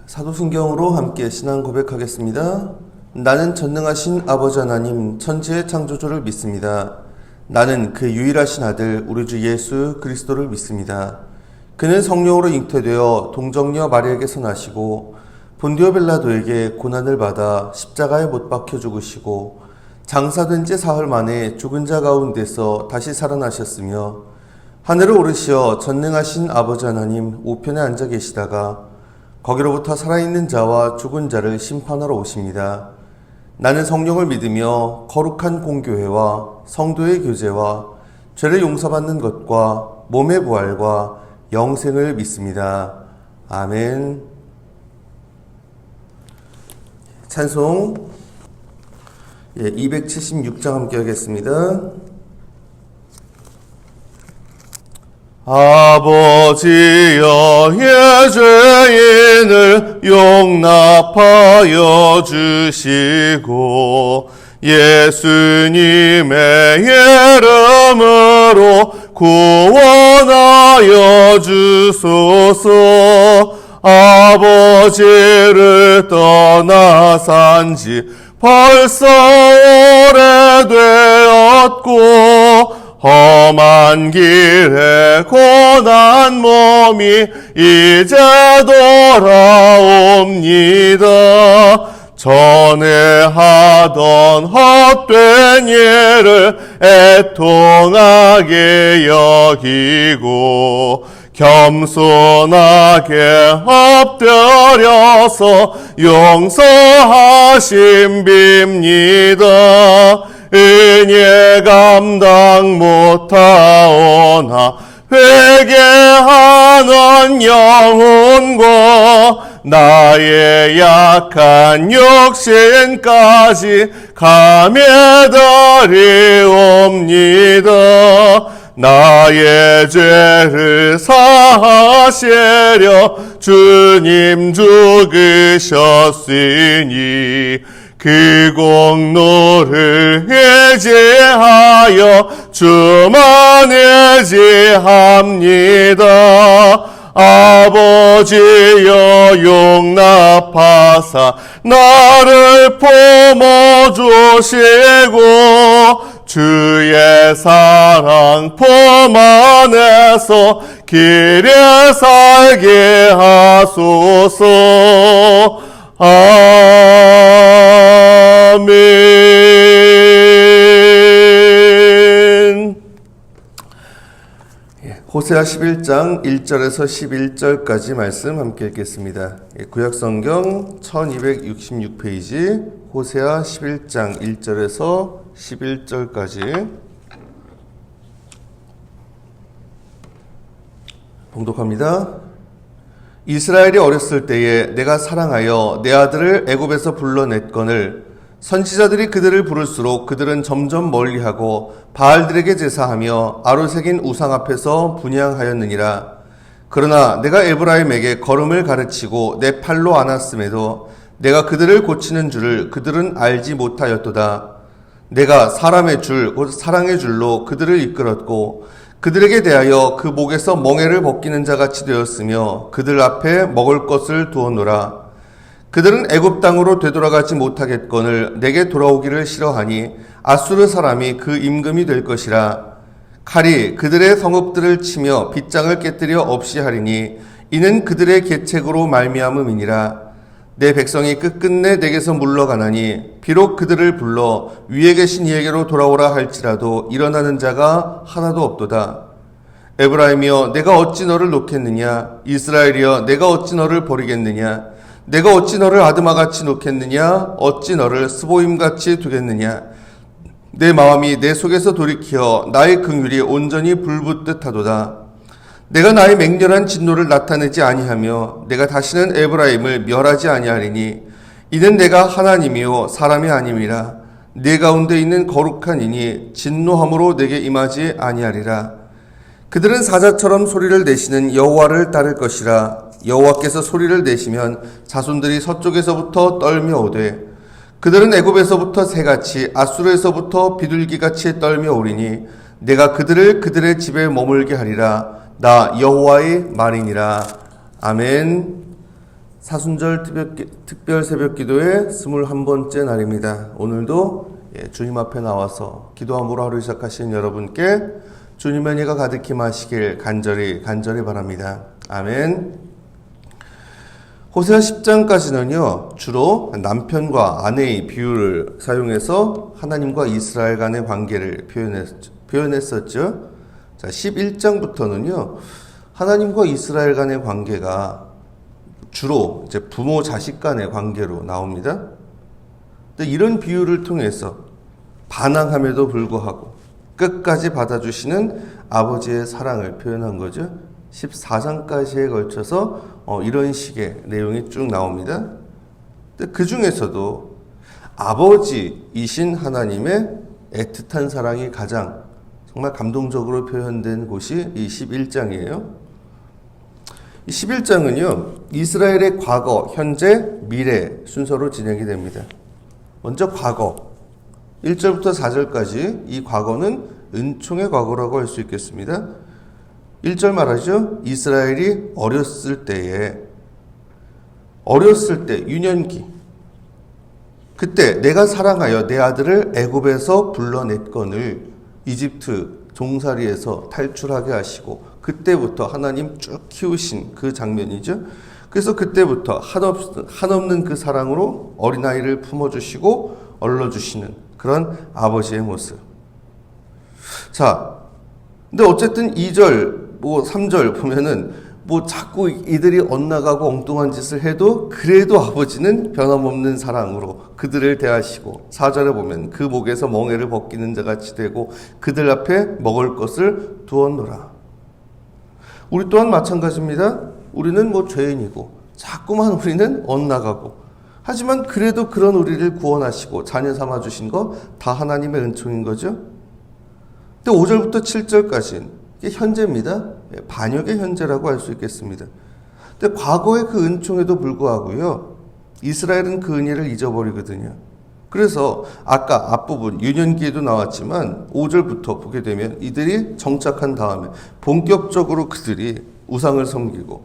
사도신경으로 함께 신앙 고백하겠습니다. 나는 전능하신 아버지 하나님 천지의 창조주를 믿습니다. 나는 그 유일하신 아들 우리 주 예수 그리스도를 믿습니다. 그는 성령으로 잉태되어 동정녀 마리아에게서 나시고 본디오 빌라도에게 고난을 받아 십자가에 못 박혀 죽으시고 장사된 지 사흘 만에 죽은 자 가운데서 다시 살아나셨으며 하늘을 오르시어 전능하신 아버지 하나님 우편에 앉아 계시다가 거기로부터 살아있는 자와 죽은 자를 심판하러 오십니다. 나는 성령을 믿으며 거룩한 공교회와 성도의 교제와 죄를 용서받는 것과 몸의 부활과 영생을 믿습니다. 아멘. 찬송 276장 함께 하겠습니다. 아버지여 죄인을 용납하여 주시고 예수님의 이름으로 구원하여 주소서. 아버지를 떠나 산지 벌써 오래되었고 험한 길에 고난 몸이 이제 돌아옵니다. 전에 하던 헛된 일을 애통하게 여기고 겸손하게 엎드려서 용서하심 빕니다. 은혜 감당 못하오나 회개하는 영혼과 나의 약한 육신까지 감해드리옵니다. 나의 죄를 사하시려 주님 죽으셨으니 그 공로를 의지하여 주만 의지합니다. 아버지여 용납하사 나를 품어주시고 주의 사랑 품 안에서 길에 살게 하소서. 아멘. 호세아 11장 1절에서 11절까지 말씀 함께 읽겠습니다. 구약성경 1266페이지 호세아 11장 1절에서 11절까지 봉독합니다. 이스라엘이 어렸을 때에 내가 사랑하여 내 아들을 애굽에서 불러냈거늘 선지자들이 그들을 부를수록 그들은 점점 멀리하고 바알들에게 제사하며 아로새긴 우상 앞에서 분향하였느니라. 그러나 내가 에브라임에게 걸음을 가르치고 내 팔로 안았음에도 내가 그들을 고치는 줄을 그들은 알지 못하였도다. 내가 사람의 줄 곧 사랑의 줄로 그들을 이끌었고 그들에게 대하여 그 목에서 멍에를 벗기는 자같이 되었으며 그들 앞에 먹을 것을 두었노라. 그들은 애굽 땅으로 되돌아가지 못하겠거늘 내게 돌아오기를 싫어하니 아수르 사람이 그 임금이 될 것이라. 칼이 그들의 성읍들을 치며 빗장을 깨뜨려 없이 하리니 이는 그들의 계책으로 말미암음이니라. 내 백성이 끝끝내 내게서 물러가나니 비록 그들을 불러 위에 계신 이에게로 돌아오라 할지라도 일어나는 자가 하나도 없도다. 에브라임이여 내가 어찌 너를 놓겠느냐. 이스라엘이여 내가 어찌 너를 버리겠느냐. 내가 어찌 너를 아드마같이 놓겠느냐. 어찌 너를 스보임같이 두겠느냐. 내 마음이 내 속에서 돌이켜 나의 긍휼이 온전히 불붙듯 하도다. 내가 나의 맹렬한 진노를 나타내지 아니하며 내가 다시는 에브라임을 멸하지 아니하리니 이는 내가 하나님이요 사람이 아님이라. 네 가운데 있는 거룩한 이니 진노함으로 내게 임하지 아니하리라. 그들은 사자처럼 소리를 내시는 여호와를 따를 것이라. 여호와께서 소리를 내시면 자손들이 서쪽에서부터 떨며 오되 그들은 애굽에서부터 새같이 아수르에서부터 비둘기같이 떨며 오리니 내가 그들을 그들의 집에 머물게 하리라. 나 여호와의 말이니라. 아멘. 사순절 특별 새벽 기도의 21번째 날입니다. 오늘도 주님 앞에 나와서 기도함으로 하루 시작하신 여러분께 주님의 은혜가 가득히 마시길 간절히 바랍니다. 아멘. 호세아 10장까지는요, 주로 남편과 아내의 비유를 사용해서 하나님과 이스라엘 간의 관계를 표현했었죠. 자, 11장부터는요, 하나님과 이스라엘 간의 관계가 주로 이제 부모 자식 간의 관계로 나옵니다. 근데 이런 비유를 통해서 반항함에도 불구하고 끝까지 받아주시는 아버지의 사랑을 표현한 거죠. 14장까지에 걸쳐서 이런 식의 내용이 쭉 나옵니다. 근데 그 중에서도 아버지이신 하나님의 애틋한 사랑이 가장 정말 감동적으로 표현된 곳이 이 11장이에요. 이 11장은요, 이스라엘의 과거, 현재, 미래 순서로 진행이 됩니다. 먼저 과거, 1절부터 4절까지 이 과거는 은총의 과거라고 할 수 있겠습니다. 1절 말하죠. 이스라엘이 어렸을 때, 유년기. 그때 내가 사랑하여 내 아들을 애굽에서 불러냈거늘 이집트 종살이에서 탈출하게 하시고 그때부터 하나님 쭉 키우신 그 장면이죠. 그래서 그때부터 한없는 그 사랑으로 어린아이를 품어주시고 얼러주시는 그런 아버지의 모습. 자, 근데 어쨌든 2절, 3절 보면은 자꾸 이들이 엇나가고 엉뚱한 짓을 해도 그래도 아버지는 변함없는 사랑으로 그들을 대하시고 4절에 보면 그 목에서 멍에를 벗기는 자같이 되고 그들 앞에 먹을 것을 두었노라. 우리 또한 마찬가지입니다. 우리는 죄인이고 자꾸만 우리는 엇나가고 하지만 그래도 그런 우리를 구원하시고 자녀 삼아주신 거 다 하나님의 은총인 거죠. 근데 5절부터 7절까지는 이게 현재입니다. 반역의 현재라고 할 수 있겠습니다. 근데 과거의 그 은총에도 불구하고요, 이스라엘은 그 은혜를 잊어버리거든요. 그래서 아까 앞부분 유년기에도 나왔지만 5절부터 보게 되면 이들이 정착한 다음에 본격적으로 그들이 우상을 섬기고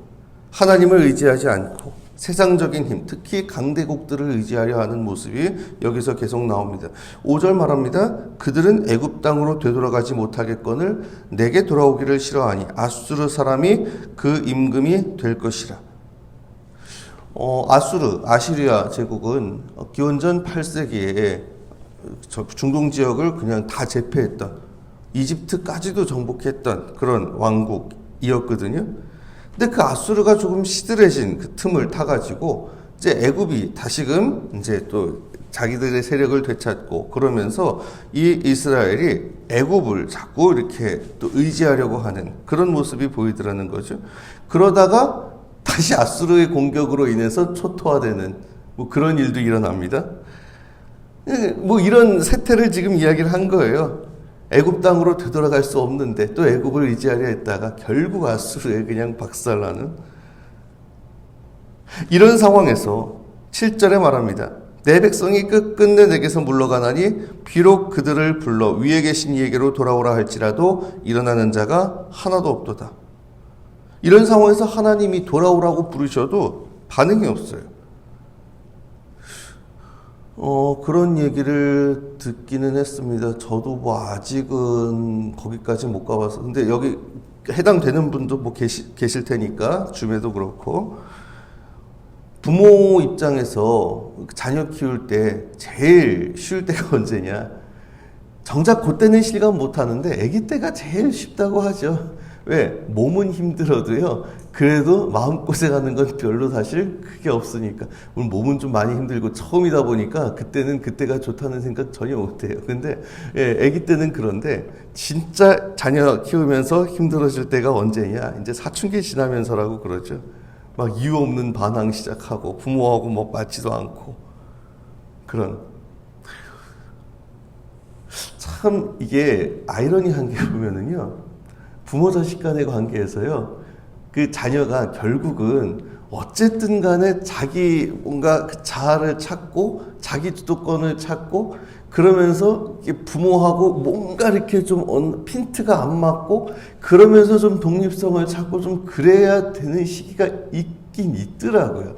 하나님을 의지하지 않고 세상적인 힘, 특히 강대국들을 의지하려 하는 모습이 여기서 계속 나옵니다. 5절 말합니다. 그들은 애굽 땅으로 되돌아가지 못하겠거늘 내게 돌아오기를 싫어하니 아수르 사람이 그 임금이 될 것이라. 아시리아 제국은 기원전 8세기에 중동 지역을 그냥 다 제패했던, 이집트까지도 정복했던 그런 왕국이었거든요. 근데 그 아수르가 조금 시들해진 그 틈을 타가지고 이제 애굽이 다시금 이제 또 자기들의 세력을 되찾고 그러면서 이 이스라엘이 애굽을 자꾸 이렇게 또 의지하려고 하는 그런 모습이 보이더라는 거죠. 그러다가 다시 아수르의 공격으로 인해서 초토화되는 그런 일도 일어납니다. 이런 세태를 지금 이야기를 한 거예요. 애굽 땅으로 되돌아갈 수 없는데 또 애굽을 의지하려 했다가 결국 아수르에 그냥 박살나는 이런 상황에서 7절에 말합니다. 내 백성이 끝끝내 내게서 물러가나니 비록 그들을 불러 위에 계신 이에게로 돌아오라 할지라도 일어나는 자가 하나도 없도다. 이런 상황에서 하나님이 돌아오라고 부르셔도 반응이 없어요. 그런 얘기를 듣기는 했습니다. 저도 아직은 거기까지 못 가봐서. 근데 여기 해당되는 분도 계실 테니까, 줌에도 그렇고. 부모 입장에서 자녀 키울 때 제일 쉬울 때가 언제냐? 정작 그때는 실감 못 하는데, 아기 때가 제일 쉽다고 하죠. 왜? 몸은 힘들어도요, 그래도 마음고생하는 건 별로 사실 크게 없으니까. 물론 몸은 좀 많이 힘들고 처음이다 보니까 그때는 그때가 좋다는 생각 전혀 못해요. 근데 아기 때는 그런데 진짜 자녀 키우면서 힘들어질 때가 언제냐? 이제 사춘기 지나면서라고 그러죠. 막 이유 없는 반항 시작하고 부모하고 맞지도 않고 그런. 참 이게 아이러니한 게 보면은요, 부모 자식 간의 관계에서요, 그 자녀가 결국은 어쨌든 간에 자기 뭔가 그 자아를 찾고 자기 주도권을 찾고 그러면서 부모하고 뭔가 이렇게 좀 핀트가 안 맞고 그러면서 좀 독립성을 찾고 좀 그래야 되는 시기가 있긴 있더라고요.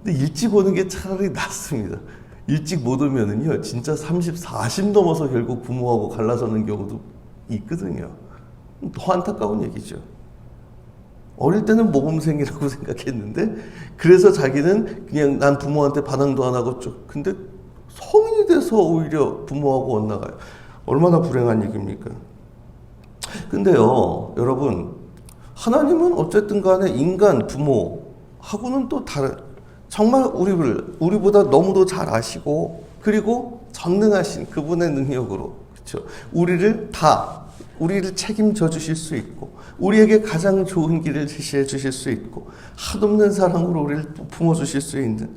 근데 일찍 오는 게 차라리 낫습니다. 일찍 못 오면은요, 진짜 30, 40 넘어서 결국 부모하고 갈라서는 경우도 있거든요. 더 안타까운 얘기죠. 어릴 때는 모범생이라고 생각했는데, 그래서 자기는 그냥 난 부모한테 반항도 안 하고 쭉. 근데 성인이 돼서 오히려 부모하고 엇나가요. 얼마나 불행한 얘기입니까? 근데요, 여러분, 하나님은 어쨌든 간에 인간, 부모하고는 또 다른, 정말 우리보다 너무도 잘 아시고, 그리고 전능하신 그분의 능력으로, 그렇죠? 우리를 책임져 주실 수 있고, 우리에게 가장 좋은 길을 제시해 주실 수 있고, 한없는 사랑으로 우리를 품어 주실 수 있는.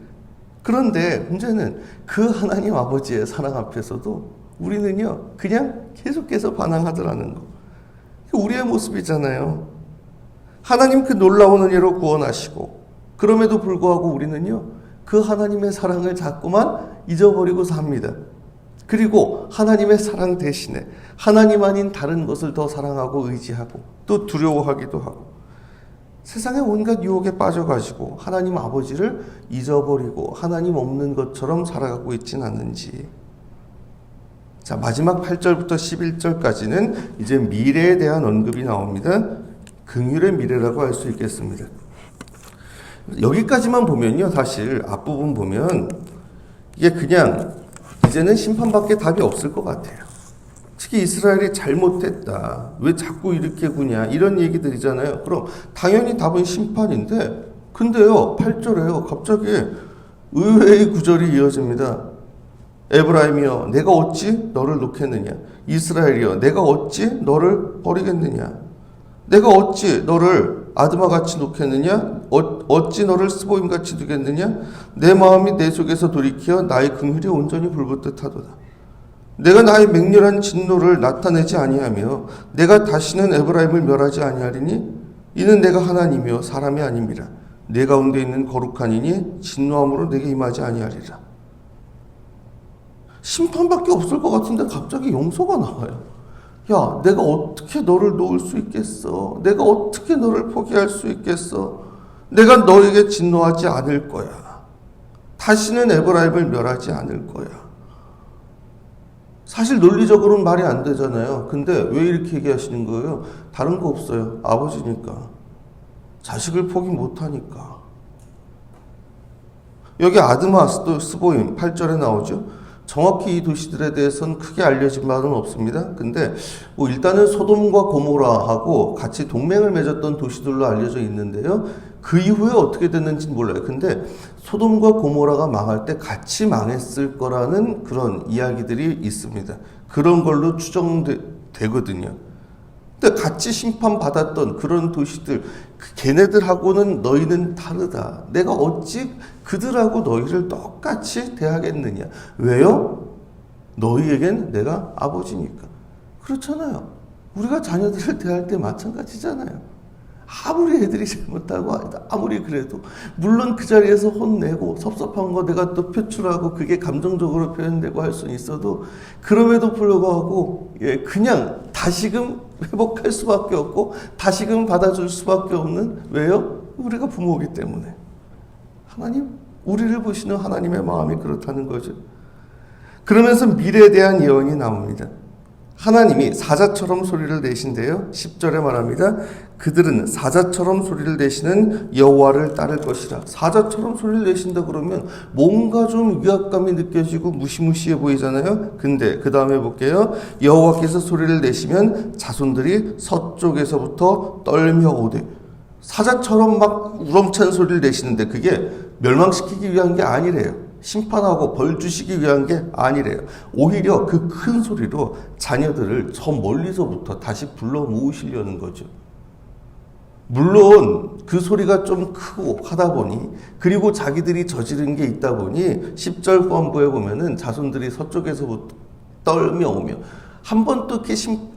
그런데 문제는 그 하나님 아버지의 사랑 앞에서도 우리는요, 그냥 계속해서 반항하더라는 거. 우리의 모습이잖아요. 하나님 그 놀라운 은혜로 구원하시고, 그럼에도 불구하고 우리는요, 그 하나님의 사랑을 자꾸만 잊어버리고 삽니다. 그리고 하나님의 사랑 대신에 하나님 아닌 다른 것을 더 사랑하고 의지하고 또 두려워하기도 하고, 세상의 온갖 유혹에 빠져가지고 하나님 아버지를 잊어버리고 하나님 없는 것처럼 살아가고 있진 않는지. 자, 마지막 8절부터 11절까지는 이제 미래에 대한 언급이 나옵니다. 긍휼의 미래라고 할 수 있겠습니다. 여기까지만 보면요, 사실 앞부분 보면 이게 그냥 이제는 심판밖에 답이 없을 것 같아요. 특히 이스라엘이 잘못했다, 왜 자꾸 이렇게 구냐, 이런 얘기들이잖아요. 그럼 당연히 답은 심판인데, 근데요 8절에요 갑자기 의외의 구절이 이어집니다. 에브라임이여 내가 어찌 너를 놓겠느냐, 이스라엘이여 내가 어찌 너를 버리겠느냐, 내가 어찌 너를 아드마같이 놓겠느냐, 어찌 너를 스보임같이 두겠느냐, 내 마음이 내 속에서 돌이켜 나의 긍휼이 온전히 불붙듯하도다. 내가 나의 맹렬한 진노를 나타내지 아니하며 내가 다시는 에브라임을 멸하지 아니하리니 이는 내가 하나님이요 사람이 아님이라. 내 가운데 있는 거룩한 이니 진노함으로 내게 임하지 아니하리라. 심판밖에 없을 것 같은데 갑자기 용서가 나와요. 야, 내가 어떻게 너를 놓을 수 있겠어? 내가 어떻게 너를 포기할 수 있겠어? 내가 너에게 진노하지 않을 거야. 다시는 에브라임을 멸하지 않을 거야. 사실 논리적으로는 말이 안 되잖아요. 근데 왜 이렇게 얘기하시는 거예요? 다른 거 없어요. 아버지니까. 자식을 포기 못하니까. 여기 아드마 스보임 8절에 나오죠. 정확히 이 도시들에 대해서는 크게 알려진 바는 없습니다. 근데 뭐 일단은 소돔과 고모라하고 같이 동맹을 맺었던 도시들로 알려져 있는데요. 그 이후에 어떻게 됐는지는 몰라요. 근데 소돔과 고모라가 망할 때 같이 망했을 거라는 그런 이야기들이 있습니다. 그런 걸로 추정되거든요. 근데 같이 심판받았던 그런 도시들, 걔네들하고는 너희는 다르다. 내가 어찌 그들하고 너희를 똑같이 대하겠느냐. 왜요? 너희에겐 내가 아버지니까. 그렇잖아요. 우리가 자녀들을 대할 때 마찬가지잖아요. 아무리 애들이 잘못하고 아무리 그래도 물론 그 자리에서 혼내고 섭섭한 거 내가 또 표출하고 그게 감정적으로 표현되고 할 수는 있어도, 그럼에도 불구하고 그냥 다시금 회복할 수밖에 없고 다시금 받아줄 수밖에 없는, 왜요? 우리가 부모이기 때문에. 하나님, 우리를 보시는 하나님의 마음이 그렇다는 거죠. 그러면서 미래에 대한 예언이 나옵니다. 하나님이 사자처럼 소리를 내신대요. 10절에 말합니다. 그들은 사자처럼 소리를 내시는 여호와를 따를 것이라. 사자처럼 소리를 내신다 그러면 뭔가 좀 위압감이 느껴지고 무시무시해 보이잖아요. 근데 그 다음에 볼게요. 여호와께서 소리를 내시면 자손들이 서쪽에서부터 떨며 오되. 사자처럼 막 우렁찬 소리를 내시는데 그게 멸망시키기 위한 게 아니래요. 심판하고 벌 주시기 위한 게 아니래요. 오히려 그 큰 소리로 자녀들을 저 멀리서부터 다시 불러 모으시려는 거죠. 물론 그 소리가 좀 크고 하다 보니, 그리고 자기들이 저지른 게 있다 보니 10절 후반부에 보면은 자손들이 서쪽에서부터 떨며 오며, 한 번 또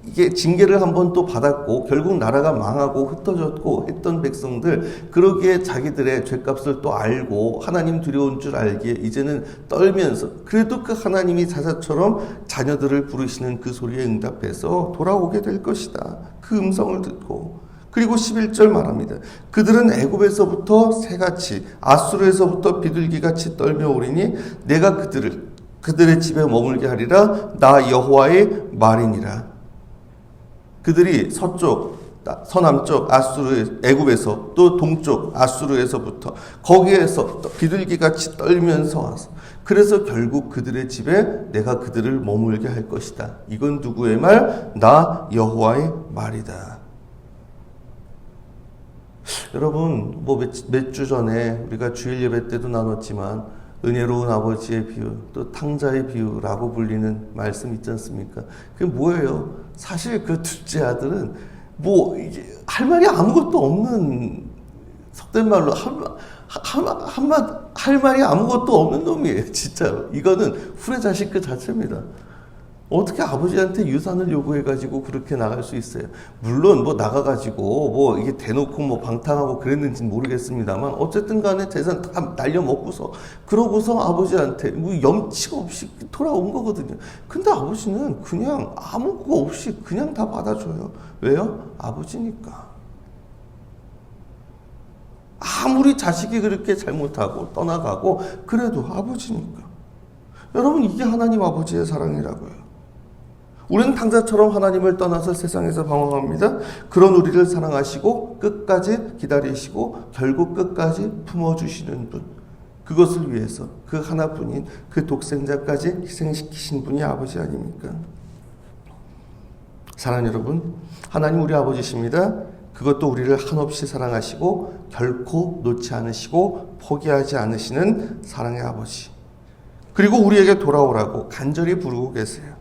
이게 징계를 한 번 또 받았고 결국 나라가 망하고 흩어졌고 했던 백성들, 그러기에 자기들의 죄값을 또 알고 하나님 두려운 줄 알기에 이제는 떨면서 그래도 그 하나님이 사자처럼 자녀들을 부르시는 그 소리에 응답해서 돌아오게 될 것이다. 그 음성을 듣고 그리고 11절 말합니다. 그들은 애굽에서부터 새같이 아수르에서부터 비둘기같이 떨며 오리니 내가 그들의 집에 머물게 하리라. 나 여호와의 말이니라. 그들이 서남쪽 아수르 애굽에서 또 동쪽 아수르에서부터 거기에서 비둘기같이 떨면서 와서 그래서 결국 그들의 집에 내가 그들을 머물게 할 것이다. 이건 누구의 말? 나 여호와의 말이다. 여러분, 몇 주 전에 우리가 주일 예배 때도 나눴지만 은혜로운 아버지의 비유, 또 탕자의 비유라고 불리는 말씀 있지 않습니까? 그게 뭐예요? 사실 그 둘째 아들은 이게 할 말이 아무것도 없는, 속된 말로 할 말이 아무것도 없는 놈이에요. 진짜로. 이거는 후레 자식 그 자체입니다. 어떻게 아버지한테 유산을 요구해가지고 그렇게 나갈 수 있어요? 물론 나가가지고 이게 대놓고 방탕하고 그랬는지는 모르겠습니다만 어쨌든 간에 재산 다 날려먹고서 그러고서 아버지한테 염치가 없이 돌아온 거거든요. 근데 아버지는 그냥 아무 거 없이 그냥 다 받아줘요. 왜요? 아버지니까. 아무리 자식이 그렇게 잘못하고 떠나가고 그래도 아버지니까. 여러분, 이게 하나님 아버지의 사랑이라고요. 우리는 탕자처럼 하나님을 떠나서 세상에서 방황합니다. 그런 우리를 사랑하시고 끝까지 기다리시고 결국 끝까지 품어주시는 분, 그것을 위해서 그 하나뿐인 그 독생자까지 희생시키신 분이 아버지 아닙니까? 사랑하는 여러분, 하나님 우리 아버지십니다. 그것도 우리를 한없이 사랑하시고 결코 놓지 않으시고 포기하지 않으시는 사랑의 아버지, 그리고 우리에게 돌아오라고 간절히 부르고 계세요.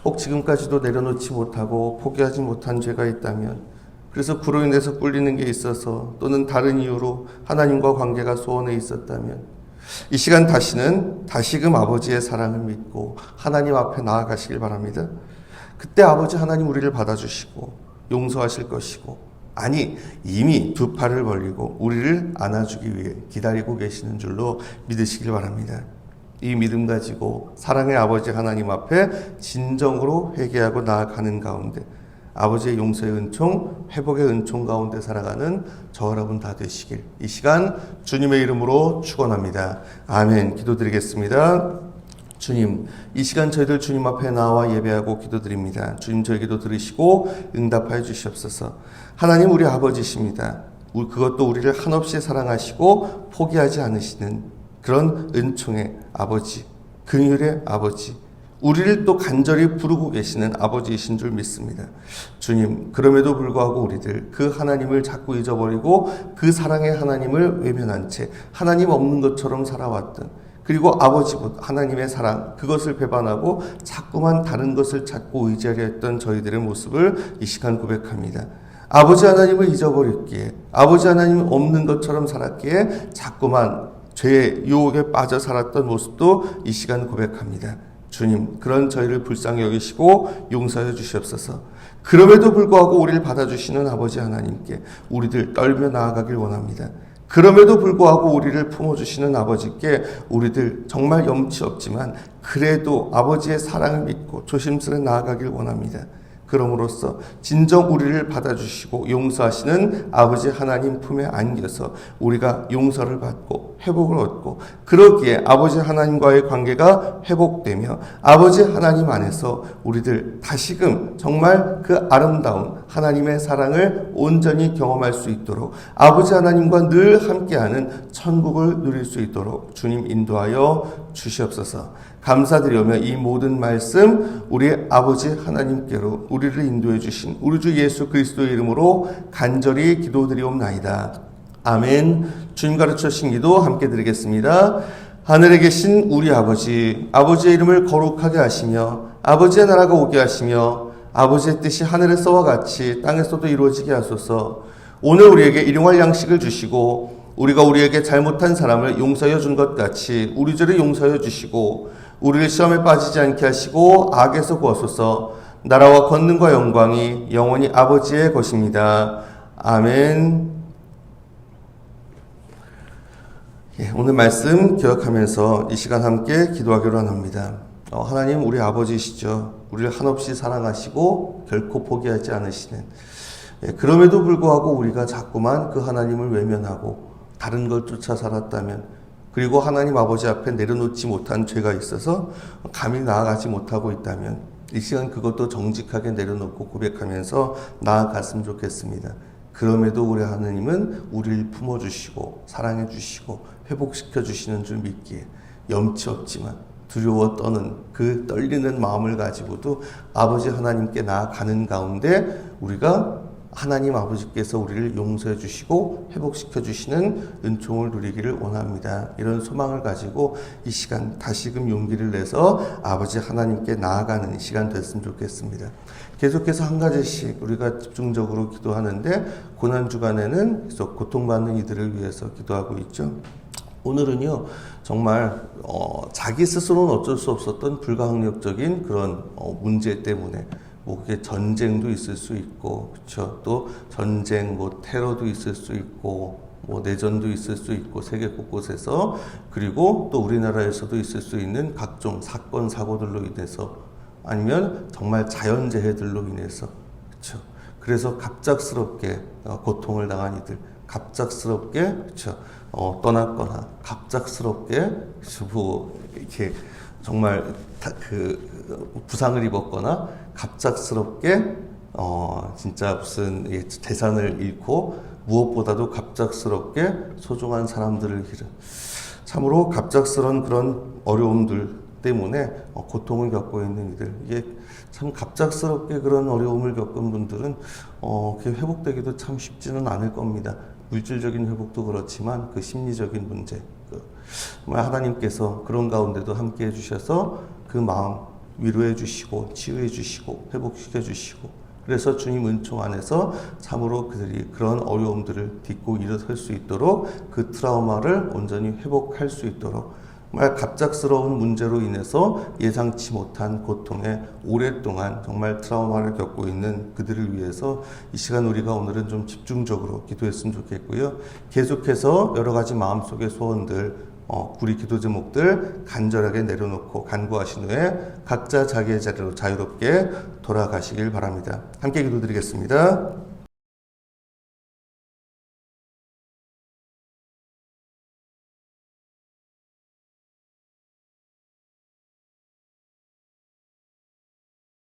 혹 지금까지도 내려놓지 못하고 포기하지 못한 죄가 있다면, 그래서 그로 인해서 꿀리는 게 있어서 또는 다른 이유로 하나님과 관계가 소원해 있었다면 이 시간 다시금 아버지의 사랑을 믿고 하나님 앞에 나아가시길 바랍니다. 그때 아버지 하나님 우리를 받아주시고 용서하실 것이고, 아니 이미 두 팔을 벌리고 우리를 안아주기 위해 기다리고 계시는 줄로 믿으시길 바랍니다. 이 믿음 가지고 사랑의 아버지 하나님 앞에 진정으로 회개하고 나아가는 가운데 아버지의 용서의 은총, 회복의 은총 가운데 살아가는 저 여러분 다 되시길 이 시간 주님의 이름으로 축원합니다. 아멘. 기도드리겠습니다. 주님, 이 시간 저희들 주님 앞에 나와 예배하고 기도드립니다. 주님, 저희 기도 들으시고 응답하여 주시옵소서. 하나님 우리 아버지십니다. 그것도 우리를 한없이 사랑하시고 포기하지 않으시는 그런 은총의 아버지, 긍휼의 아버지, 우리를 또 간절히 부르고 계시는 아버지이신 줄 믿습니다. 주님, 그럼에도 불구하고 우리들 그 하나님을 자꾸 잊어버리고 그 사랑의 하나님을 외면한 채 하나님 없는 것처럼 살아왔던, 그리고 아버지 곧 하나님의 사랑, 그것을 배반하고 자꾸만 다른 것을 찾고 의지하려 했던 저희들의 모습을 이 시간 고백합니다. 아버지 하나님을 잊어버렸기에, 아버지 하나님 없는 것처럼 살았기에 자꾸만 죄의 유혹에 빠져 살았던 모습도 이 시간 고백합니다. 주님, 그런 저희를 불쌍히 여기시고 용서해 주시옵소서. 그럼에도 불구하고 우리를 받아주시는 아버지 하나님께 우리들 떨며 나아가길 원합니다. 그럼에도 불구하고 우리를 품어주시는 아버지께 우리들 정말 염치 없지만 그래도 아버지의 사랑을 믿고 조심스레 나아가길 원합니다. 그럼으로써 진정 우리를 받아주시고 용서하시는 아버지 하나님 품에 안겨서 우리가 용서를 받고 회복을 얻고, 그러기에 아버지 하나님과의 관계가 회복되며 아버지 하나님 안에서 우리들 다시금 정말 그 아름다운 하나님의 사랑을 온전히 경험할 수 있도록, 아버지 하나님과 늘 함께하는 천국을 누릴 수 있도록 주님 인도하여 주시옵소서. 감사드리며 이 모든 말씀 우리 아버지 하나님께로 우리를 인도해 주신 우리 주 예수 그리스도의 이름으로 간절히 기도드리옵나이다. 아멘. 주님 가르쳐 주신 기도 함께 드리겠습니다. 하늘에 계신 우리 아버지, 아버지의 이름을 거룩하게 하시며 아버지의 나라가 오게 하시며 아버지의 뜻이 하늘에서와 같이 땅에서도 이루어지게 하소서. 오늘 우리에게 일용할 양식을 주시고 우리가 우리에게 잘못한 사람을 용서하여 준 것 같이 우리 죄를 용서하여 주시고 우리를 시험에 빠지지 않게 하시고 악에서 구하소서. 나라와 권능과 영광이 영원히 아버지의 것입니다. 아멘. 오늘 말씀 기억하면서 이 시간 함께 기도하기로 합니다. 하나님 우리 아버지시죠. 우리를 한없이 사랑하시고 결코 포기하지 않으시는 그럼에도 불구하고 우리가 자꾸만 그 하나님을 외면하고 다른 걸 쫓아 살았다면, 그리고 하나님 아버지 앞에 내려놓지 못한 죄가 있어서 감히 나아가지 못하고 있다면, 이 시간 그것도 정직하게 내려놓고 고백하면서 나아갔으면 좋겠습니다. 그럼에도 우리 하나님은 우리를 품어주시고 사랑해주시고 회복시켜주시는 줄 믿기에 염치 없지만 두려워 떠는 그 떨리는 마음을 가지고도 아버지 하나님께 나아가는 가운데 우리가 하나님 아버지께서 우리를 용서해 주시고 회복시켜 주시는 은총을 누리기를 원합니다. 이런 소망을 가지고 이 시간 다시금 용기를 내서 아버지 하나님께 나아가는 시간 됐으면 좋겠습니다. 계속해서 한 가지씩 우리가 집중적으로 기도하는데, 고난주간에는 계속 고통받는 이들을 위해서 기도하고 있죠. 오늘은요, 정말 자기 스스로는 어쩔 수 없었던 불가항력적인 그런 문제 때문에, 뭐 그게 전쟁도 있을 수 있고, 그렇죠. 또 전쟁, 뭐 테러도 있을 수 있고, 뭐 내전도 있을 수 있고, 세계 곳곳에서, 그리고 또 우리나라에서도 있을 수 있는 각종 사건 사고들로 인해서, 아니면 정말 자연재해들로 인해서, 그렇죠. 그래서 갑작스럽게 고통을 당한 이들, 갑작스럽게, 그렇죠. 떠났거나 갑작스럽게, 그렇죠. 뭐 이렇게 정말 부상을 입었거나 갑작스럽게 진짜 무슨 재산을 잃고, 무엇보다도 갑작스럽게 소중한 사람들을 잃은, 참으로 갑작스러운 그런 어려움들 때문에 고통을 겪고 있는 이들, 이게 참 갑작스럽게 그런 어려움을 겪은 분들은 그게 회복되기도 참 쉽지는 않을 겁니다. 물질적인 회복도 그렇지만 그 심리적인 문제, 정말 하나님께서 그런 가운데도 함께 해주셔서 그 마음 위로해 주시고 치유해 주시고 회복시켜 주시고, 그래서 주님 은총 안에서 참으로 그들이 그런 어려움들을 딛고 일어설 수 있도록, 그 트라우마를 온전히 회복할 수 있도록, 정말 갑작스러운 문제로 인해서 예상치 못한 고통에 오랫동안 정말 트라우마를 겪고 있는 그들을 위해서 이 시간 우리가 오늘은 좀 집중적으로 기도했으면 좋겠고요. 계속해서 여러 가지 마음속의 소원들, 우리 기도 제목들 간절하게 내려놓고 간구하신 후에 각자 자기의 자리로 자유롭게 돌아가시길 바랍니다. 함께 기도드리겠습니다.